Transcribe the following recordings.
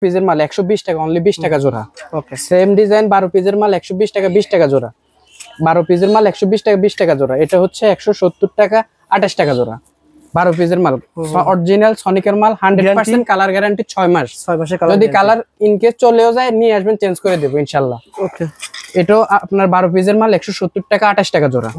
পিসের মাল 120 টাকা, অনলি 20 টাকা জোড়া। ওকে, সেম ডিজাইন 12 পিসের মাল 120 টাকা, 20 টাকা জোড়া। 12 পিসের মাল 120 টাকা, 20 টাকা জোড়া। এটা হচ্ছে 170 টাকা, 28 টাকা জোড়া। 12 পিসের মাল অরিজিনাল সনিকের মাল, 100% কালার গ্যারান্টি 6 মাস। 6 মাসে কালার, যদি কালার ইন কেস চলেও যায় নিয়ে আসবেন, চেঞ্জ করে দেব ইনশাআল্লাহ। ওকে, এটাও আপনার 12 পিসের মাল 170 টাকা, 28 টাকা জোড়া।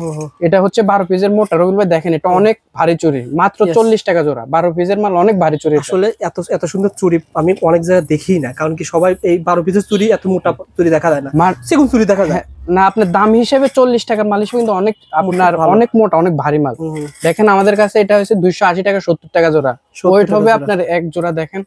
এটা হচ্ছে 12 পিসের মোটা। রবিউল ভাই দেখেন, এটা অনেক ভারী চুড়ি, মাত্র 40 টাকা জোড়া। 12 পিসের মাল অনেক ভারী চুড়ি। আসলে এত সুন্দর চুড়ি আমি অনেক জায়গায় দেখি না, কারণ কি সবাই এই 12 পিসের চুড়ি এত মোটা চুড়ি দেখা যায় না, সেগুন চুড়ি দেখা যায় না। আপনার দাম হিসেবে 40 টাকার মাল হিসেবে কিন্তু অনেক আপনার অনেক মোটা, অনেক ভারী মাল। দেখেন আমাদের কাছে এটা হচ্ছে 280 টাকা, 70 টাকা জোড়া। ওয়েট হবে আপনার এক জোড়া। দেখেন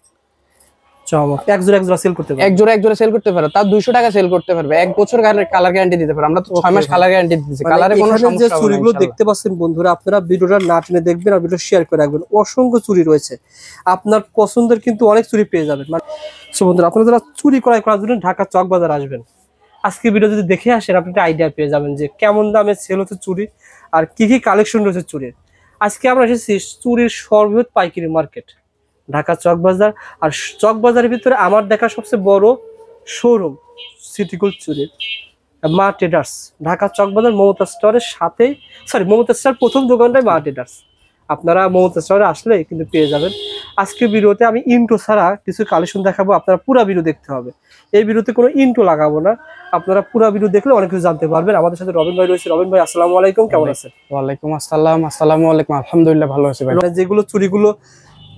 এক জোড়া সেল করতে পারবে, এক জোড়া সেল করতে পারে, তার 200 টাকা সেল করতে পারবে। 1 বছর কালার গ্যারান্টি দিতে পারে, আমরা তো 6 মাস কালার গ্যারান্টি দিতেছি। কালারে কোনো সমস্যা হবে না। চুড়িগুলো দেখতে পাচ্ছেন বন্ধুরা, আপনারা ভিডিওটা না টেনে দেখবেন আর ভিডিও শেয়ার করে রাখবেন। অসংখ্য চুড়ি রয়েছে, আপনার পছন্দের কিন্তু অনেক চুড়ি পেয়ে যাবেন। সো বন্ধুরা, আপনারা যারা চুড়ি ক্রয় করার জন্য ঢাকা চক বাজার আসবেন, আজকে ভিডিও যদি দেখে আসেন, আপনি একটা আইডিয়া পেয়ে যাবেন যে কেমন দামে সেল হচ্ছে চুড়ি আর কি কি কালেকশন রয়েছে চুড়ির। আজকে আমরা এসেছি চুড়ির সর্ববৃহৎ পাইকারি মার্কেট ঢাকা চক বাজার। আর চক বাজারের ভিতরে আমার দেখা সবচেয়ে বড় শোরুম সিটি গোল্ড চুড়ির, মা ট্রেডার্স। ঢাকা চক বাজার মমতা স্টোরের সাথেই, মমতা স্টোর প্রথম দোকানটাই মা ট্রেডার্স। আপনারা মমতা স্টোরে আসলে কিন্তু পেয়ে যাবেন। আজকে ভিডিওতে আমি ইন্ট্রো ছাড়া কিছু কালেকশন দেখাবো, আপনারা পুরো ভিডিও দেখতে হবে। এই ভিডিওতে কোনো ইন্ট্রো লাগাবো না, আপনারা পুরো ভিডিও দেখলে অনেক কিছু জানতে পারবেন। আমাদের সাথে রবিন ভাই রয়েছে। রবিন ভাই, আসসালামু আলাইকুম, কেমন আছেন? ওয়ালাইকুম আসসালাম। আসসালামু আলাইকুম, আলহামদুলিল্লাহ ভালো আছি ভাই। যেগুলো চুড়িগুলো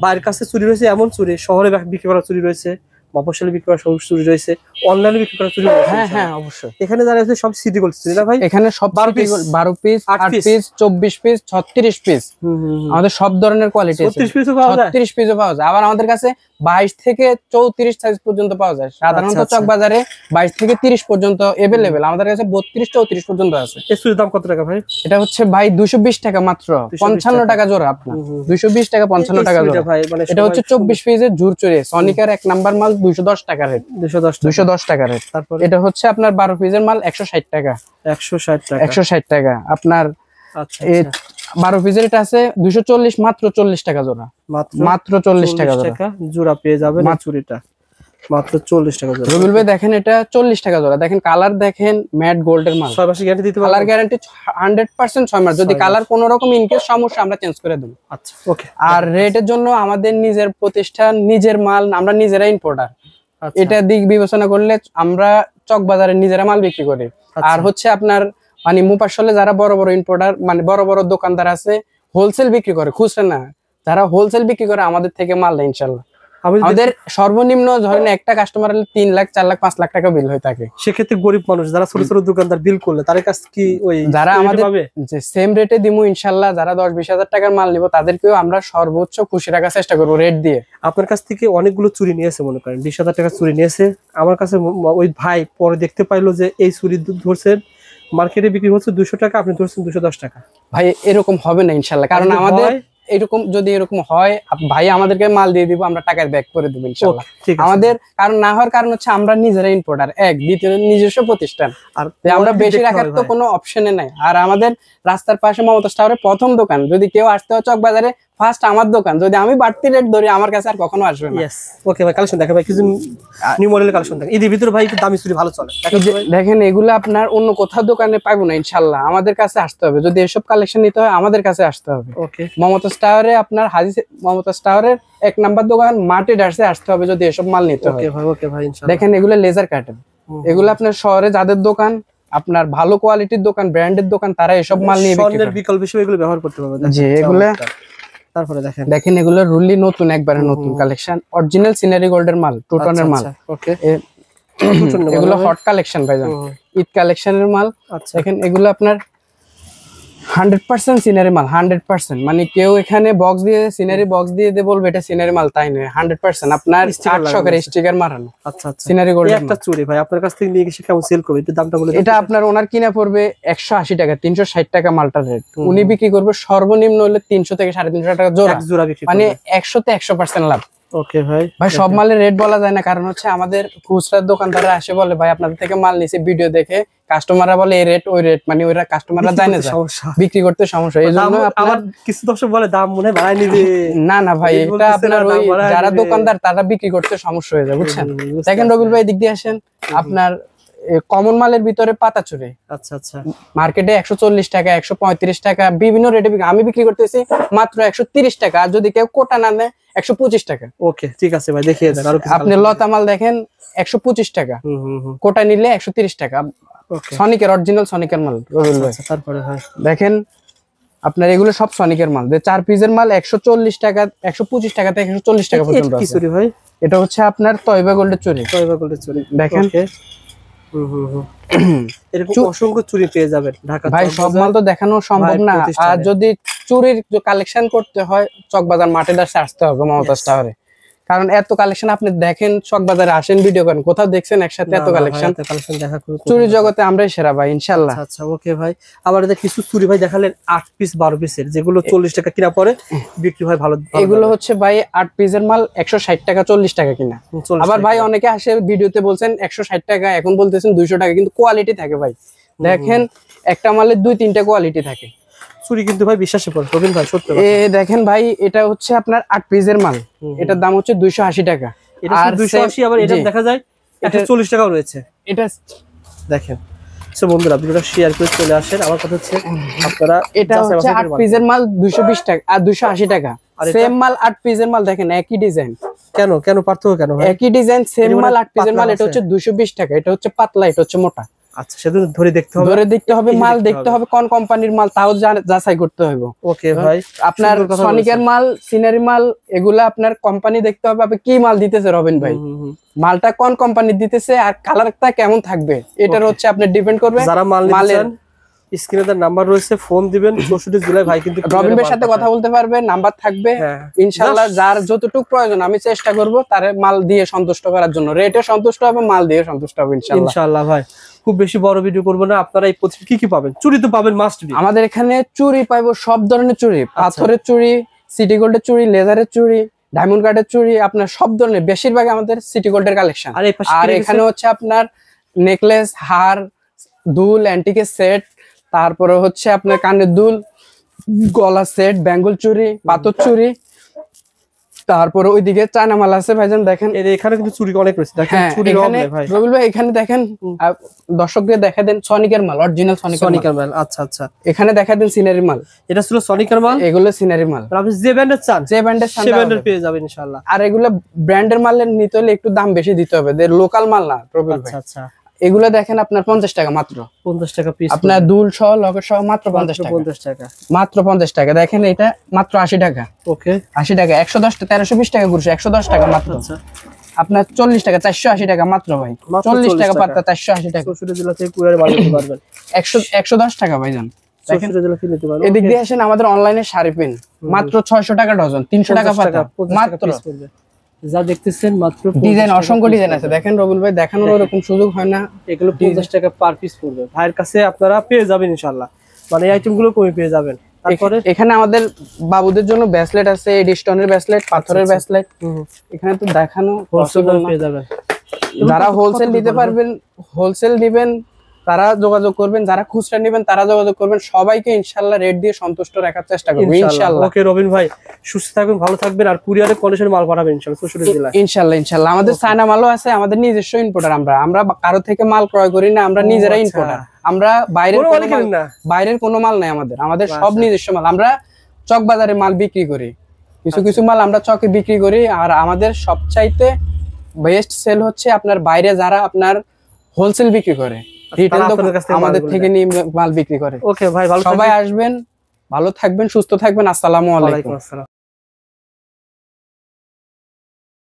বাইরের কাছে চুরি রয়েছে এমন চুরি, শহরে বিক্রি করা চুরি রয়েছে, মফস্বলে বিক্রি করা চুরি রয়েছে, অনলাইনে বিক্রি করা চুরি রয়েছে। হ্যাঁ হ্যাঁ অবশ্যই। এখানে যারা আছে সব সিটি গোল্ড চুরি না ভাই? এখানে সব 12 পিস, 8 পিস, 24 পিস, 36 পিস, আমাদের সব ধরনের কোয়ালিটি আছে। 36 পিসও পাওয়া যায়, 36 পিসও পাওয়া যায়। আবার আমাদের কাছে 22 থেকে 34 সাইজ পর্যন্ত পাওয়া যায়। সাধারণত চক বাজারে 22 থেকে 30 পর্যন্ত अवेलेबल, আমাদের কাছে 32 34 পর্যন্ত আছে। এই চুরির দাম কত টাকা ভাই? এটা হচ্ছে ভাই 220 টাকা মাত্র, 55 টাকা জোড়া। আপনার 220 টাকা, 55 টাকা জোড়া ভাই। এটা হচ্ছে 24 পিসের ঝুর চুরি, সনিকার 1 নাম্বার মাল, 210 টাকা রেট। 210 টাকা রেট। তারপর এটা হচ্ছে আপনার 12 পিসের মাল 160 টাকা, 160 টাকা আপনার। আচ্ছা, 12 পিসের এটা আছে 240, মাত্র 40 টাকা জোড়া, মাত্র 40 টাকা জোড়া পেয়ে যাবেন। চুরিটা মাত্র 40 টাকা জোড়া। রবিউল ভাই দেখেন, এটা 40 টাকা জোড়া। দেখেন কালার, দেখেন ম্যাট গোল্ডের মাল। 6 মাস গ্যারান্টি দিতে পারবেন? কালার গ্যারান্টি 100% 6 মাস। যদি কালার কোনো রকম ইনকেস সমস্যা, আমরা চেঞ্জ করে দেব। আচ্ছা, ওকে। আর রেটের জন্য আমাদের নিজের প্রতিষ্ঠান, নিজের মাল, আমরা নিজেরাই ইম্পোর্টার। এটা দিক বিবেচনা করলে আমরা চক বাজারে নিজেরা মাল বিক্রি করি। আর হচ্ছে আপনার মানে মুপাশলে যারা বড় বড় ইম্পোর্টার, মানে বড় বড় দোকানদার আছে, হোলসেল বিক্রি করে, খুচরা না, যারা হোলসেল বিক্রি করে আমাদের থেকে মাল নেয় ইনশাআল্লাহ। আমাদের সর্বনিম্ন ধরেন একটা কাস্টমার হলে 3 লাখ, 4 লাখ, 5 লাখ টাকা বিল হয়ে থাকে। সেক্ষেত্রে গরিব মানুষ যারা ছোট ছোট দোকানদার বিল করলে তাদের কাছ কি ওই যারা আমাদের যে সেম রেটে দিমু ইনশাআল্লাহ, যারা 10-20 হাজার টাকার মাল নিব তাদেরকেও আমরা সর্বোচ্চ খুশি রাখার চেষ্টা করব রেট দিয়ে। আপনার কাছ থেকে অনেকগুলো চুরি নিয়েছে, মনে করেন 20,000 টাকা চুরি নিয়েছে। আমার কাছে ওই ভাই পরে দেখতে পাইলো যে এই চুরি ধরছেন মার্কেটে বিক্রি হচ্ছে 200 টাকা, আপনি ধরছেন 210 টাকা। ভাই এরকম হবে না ইনশাআল্লাহ, কারণ আমাদের এরকম যদি এরকম হয় ভাই আমাদেরকে মাল দিয়ে দিব, আমরা টাকা ব্যাক করে দেব ইনশাআল্লাহ। আমাদের কারণ না হওয়ার কারণ হচ্ছে আমরা নিজেরা ইম্পোর্টার, এক, দ্বিতীয় নিজস্ব প্রতিষ্ঠান, আর আমরা বেশি রাখার তো কোনো অপশনে নাই। আর আমাদের রাস্তার পাশে মমতা টাওয়ারে প্রথম দোকান, যদি কেউ আসতে হয় চক বাজারে ফার্স্ট আমার দোকান। যদি আমি বাড়তি রেট ধরি আমার কাছে আর কখনো আসবে না। ওকে ভাই, কালেকশন দেখা ভাই, কিছু নিউ মডেলের কালেকশন দেখা। এর ভিতরে ভাই একটু দামি চুরি ভালো চলে। দেখেন এগুলো আপনার অন্য কোথাও দোকানে পাবো না ইনশাআল্লাহ, আমাদের কাছে আসতে হবে। যদি এসব কালেকশন নিতে হয় আমাদের কাছে আসতে হবে। ওকে, মমতা টাওয়ারে আপনার মমতা টাওয়ারের 1 নাম্বার দোকান মা ট্রেডার্সে আসতে হবে যদি এসব মাল নিতে হয়। ওকে ভাই, ওকে ভাই ইনশাআল্লাহ। দেখেন এগুলো লেজার কাটেন, এগুলো আপনার শহরে যাদের দোকান, আপনার ভালো কোয়ালিটির দোকান, ব্র্যান্ডের দোকান, তারা এসব মাল নিয়ে বিক্রি করে। বিকল্প হিসেবে এগুলো ব্যবহার করতে পারবে। জি, এগুলো তারপরে দেখেন এগুলো রুলি নতুন, একবারে নতুন কালেকশন, অরিজিনাল সিনারি গোল্ডের মাল, টুটনের মাল। ওকে, এগুলো হট কালেকশন ভাইজান, ঈদ কালেকশনের মাল। দেখেন এগুলো আপনার 100% সিনারি মাল, 100%। মানে কেউ এখানে বক্স দিয়ে সিনারি বক্স দিয়ে বলবে এটা সিনারি মাল, তাই নয়। 100% আপনার 800 করে স্টিকার মারানো। আচ্ছা আচ্ছা, সিনারি গোল্ড একটা চুরি ভাই আপনার কাছ থেকে নিয়ে গেছে, কেমন সেল করবে একটু দামটা বলে? এটা আপনার ওনার কিনা পড়বে 180 টাকা, 360 টাকা মালটার রেট। উনি বিক্রি করবে সর্বনিম্ন হলে 300 থেকে 350 টাকা জোড়া, মানে 100 তে 100% লাভ। ওকে ভাই। ভাই সব মালের রেট বলা যায় না, কারণ হচ্ছে আমাদের খুচরা দোকানদাররা আসে বলে ভাই আপনাদের থেকে মাল নিছে, ভিডিও দেখে কাস্টমাররা বলে এই রেট ওই রেট, মানে ওরা কাস্টমাররা জানে না, সমস্যা, বিক্রি করতে সমস্যা। এই জন্য আবার কিছু দর্শক বলে দাম মনে হয় বাড়াই নিবে। না না ভাই, এটা আপনার ওই যারা দোকানদার তারা বিক্রি করতে সমস্যা হয়ে যায়, বুঝছেন? দেখেন রবিউল ভাই দিক দিয়ে আসেন, আপনার কমন মালের ভিতরে পাতা চুরি আচ্ছা আচ্ছা মার্কেটে 140 টাকা 135 টাকা বিভিন্ন রেটে আমি বিক্রি করতেছি মাত্র 130 টাকা, আর যদি কেউ কোটা না নেয় 125 টাকা। ওকে ঠিক আছে ভাই, দেখিয়ে দেন। আর আপনি লতা মাল দেখেন 125 টাকা, কোটা নিলে 130 টাকা। সনিকের অরিজিনাল সনিকের মাল রবিউল ভাই। তারপরে ভাই দেখেন আপনার এগুলো সব সনিকের মাল, যে 4 পিসের মাল 140 টাকা 125 টাকা থেকে 140 টাকা পর্যন্ত কি আছে। চুরি ভাই? এটা হচ্ছে আপনার তয়বা গোল্ডের চুরি। তয়বা গোল্ডের চুরি দেখেন। এরকম অসংখ্য চুরি পেয়ে যাবেন ঢাকা। ভাই সব মাল তো দেখানো সম্ভব না, আর যদি চুরির কালেকশন করতে হয় চকবাজার মাঠে দাসে আসতে হবে মমতাজ টাওয়ারে, কারণ এত কালেকশন আপনি দেখেন চকবাজারে আসেন ভিডিও করেন, কোথাও দেখছেন একসাথে এত কালেকশন দেখা চুরি জগতে আমরাই সেরা ভাই ইনশাআল্লাহ। আচ্ছা ওকে ভাই। আবার এটা কিছু চুরি ভাই দেখালেন 8 পিস 12 পিসের, যেগুলো 40 টাকা কিনা পরে বিক্রি হয় ভালো। এগুলো হচ্ছে ভাই 8 পিসের মাল 160 টাকা 40 টাকা কিনা। আবার ভাই অনেকে আসে ভিডিওতে বলছেন 160 টাকা, এখন বলতেছেন 200 টাকা, কিন্তু কোয়ালিটি থাকে ভাই। দেখেন একটা মালের 2-3টা কোয়ালিটি থাকে। চুরি কিন্তু ভাই বিশ্বাসে পড়ে রবিন ভাই, সত্যি। দেখেন ভাই এটা হচ্ছে আপনার 8 পিসের মাল, এটার দাম হচ্ছে 280 টাকা। আর 280, আবার এটা দেখা যায় 140 টাকাও রয়েছে। এটা দেখেন। সো বন্ধুরা ভিডিওটা শেয়ার করে চলে আসেন। আমার কথা হচ্ছে আপনারা এটা হচ্ছে 8 পিসের মাল 220 টাকা আর 280 টাকা। সেম মাল 8 পিসের মাল দেখেন একই ডিজাইন। কেন পার্থক্য কেন ভাই? একই ডিজাইন সেম মাল 8 পিসের মাল, এটা হচ্ছে 220 টাকা, এটা হচ্ছে পাতলা, এটা হচ্ছে মোটা। আচ্ছা সেদিন ধরে দেখতে হবে, মাল দেখতে হবে কোন কোম্পানির মাল, তাও যাচাই করতে হবে। ওকে ভাই। আপনার সনিকের মাল সিনারি মাল এগুলা আপনার কোম্পানি দেখতে হবে, আপনি কি মাল দিতেছে রবিন ভাই, মালটা কোন কোম্পানি দিতেছে আর কালারটা কেমন থাকবে, এটার হচ্ছে আপনি ডিপেন্ড করবে। যারা মাল নিচ্ছেন স্ক্রিনে তার নাম্বার রয়েছে, ফোন দিবেন। 64 জুলাই ভাই কিন্তু রবিন ভাইয়ের সাথে কথা বলতে পারবে, নাম্বার থাকবে ইনশাআল্লাহ। যার যতটুকু প্রয়োজন আমি চেষ্টা করব তারে মাল দিয়ে সন্তুষ্ট করার জন্য, রেটে সন্তুষ্ট হবে, মাল দিয়ে সন্তুষ্ট হবে ইনশাআল্লাহ ভাই। খুব বেশি বড় ভিডিও করব না, আপনারা এই প্রতিদিন কি পাবেন? চুরি তো পাবেন মাস্ট বি। আমাদের এখানে চুরি পাইবো সব ধরনের চুরি, পাথরের চুরি, সিটি গোল্ডের চুরি, লেজারের চুরি, ডায়মন্ড কাটের চুরি, আপনার সব ধরনের, বেশিরভাগ আমাদের সিটি গোল্ডের কালেকশন। আর এখানে হচ্ছে আপনার নেকলেস, হার, দুল, অ্যান্টিকের সেট, তারপরে হচ্ছে আপনার কানের দুল, গলা সেট, বেঙ্গল চুরি, পাথর চুরি, তারপরে ওইদিকে চায়না মাল আছে ভাইজান। দেখেন এখানে কিন্তু চুরি অনেক রয়েছে, দেখেন চুরি অনেক ভাই। রবিউল ভাই এখানে দেখেন, দর্শকদের দেখা দেন সনিকের মাল, অরিজিনাল সনিকের মাল। আচ্ছা এখানে দেখা দেন সিনারি মাল, এটা ছিল সনিকের মাল, এগুলো সিনারি মাল। আপনি যে ব্র্যান্ডের চান যে ব্র্যান্ডের সে ব্র্যান্ডের পেয়ে যাবেন ইনশাআল্লাহ। আর এগুলো ব্র্যান্ডের মালের নিতে হলে একটু দাম বেশি দিতে হবে, লোকাল মাল না রবিউল ভাই। আচ্ছা এগুলো দেখেন আপনার 50 টাকা মাত্র, 50 টাকা পিস। আপনার দুল সহ লকেট সহ মাত্র 50 টাকা, মাত্র 50 টাকা। দেখেন এটা মাত্র 80 টাকা। ওকে 80 টাকা, 110 টাকা, 1320 টাকা ঘুরছে, 110 টাকা মাত্র। আপনার 40 টাকা, 480 টাকা মাত্র ভাই। 40 টাকা পাতা, 480 টাকা। 64 জেলা থেকে কুরিয়ারে মাল নিতে পারবেন। 110 টাকা ভাইজান। দেখেন 64 জেলা থেকে নিতে পারবেন। এদিক দিয়ে আসেন, আমাদের অনলাইনে শাড়ি পেন মাত্র 600 টাকা ডজন, 300 টাকা পাতা মাত্র। যা দেখতেছেন মাত্র ডিজাইন, অসংখ্য ডিজাইন আছে। দেখেন রবিউল ভাই দেখানোর ওরকম সুযোগ হয় না, এগুলো 50 টাকা পার পিস পড়বে। ভাইয়ের কাছে আপনারা পেয়ে যাবেন ইনশাআল্লাহ, মানে এই আইটেমগুলো কমে পেয়ে যাবেন। তারপরে এখানে আমাদের বাবুদের জন্য ব্রেসলেট আছে, এডিস্টনের ব্রেসলেট, পাথরের ব্রেসলেট। এখানে তো দেখানো হোলসেল পেয়ে যাবেন। যারা হোলসেল নিতে পারবেন, হোলসেল নেবেন তারা যোগাযোগ করবেন, যারা খুচরা নেবেন তারা যোগাযোগ করবেন। সবাইকে ইনশাআল্লাহ রেট দিয়ে সন্তুষ্ট রাখার চেষ্টা করব ইনশাআল্লাহ। ওকে রবিন ভাই, সুস্থ থাকবেন, ভালো থাকবেন, আর কুরিয়ারে কন্ডিশনে মাল পাঠাবেন ইনশাআল্লাহ 64 জেলায় ইনশাআল্লাহ। আমাদের চায়না মালও আছে, আমাদের নিজস্ব ইম্পোর্টার। আমরা কারো থেকে মাল ক্রয় করি না, আমরা নিজেরাই ইম্পোর্টার। আমরা বাইরের কোনো মাল নাই আমাদের সব নিজস্ব মাল। আমরা চক বাজারে মাল বিক্রি করি, কিছু মাল আমরা চকে বিক্রি করি। আর আমাদের সবচাইতে বেস্ট সেল হচ্ছে আপনার বাইরে যারা আপনার হোলসেল বিক্রি করে, রিটেল আমাদের থেকে নিয়ে মাল বিক্রি করে। ওকে ভাই, সবাই আসবেন, ভালো থাকবেন, সুস্থ থাকবেন। আসসালামু আলাইকুম।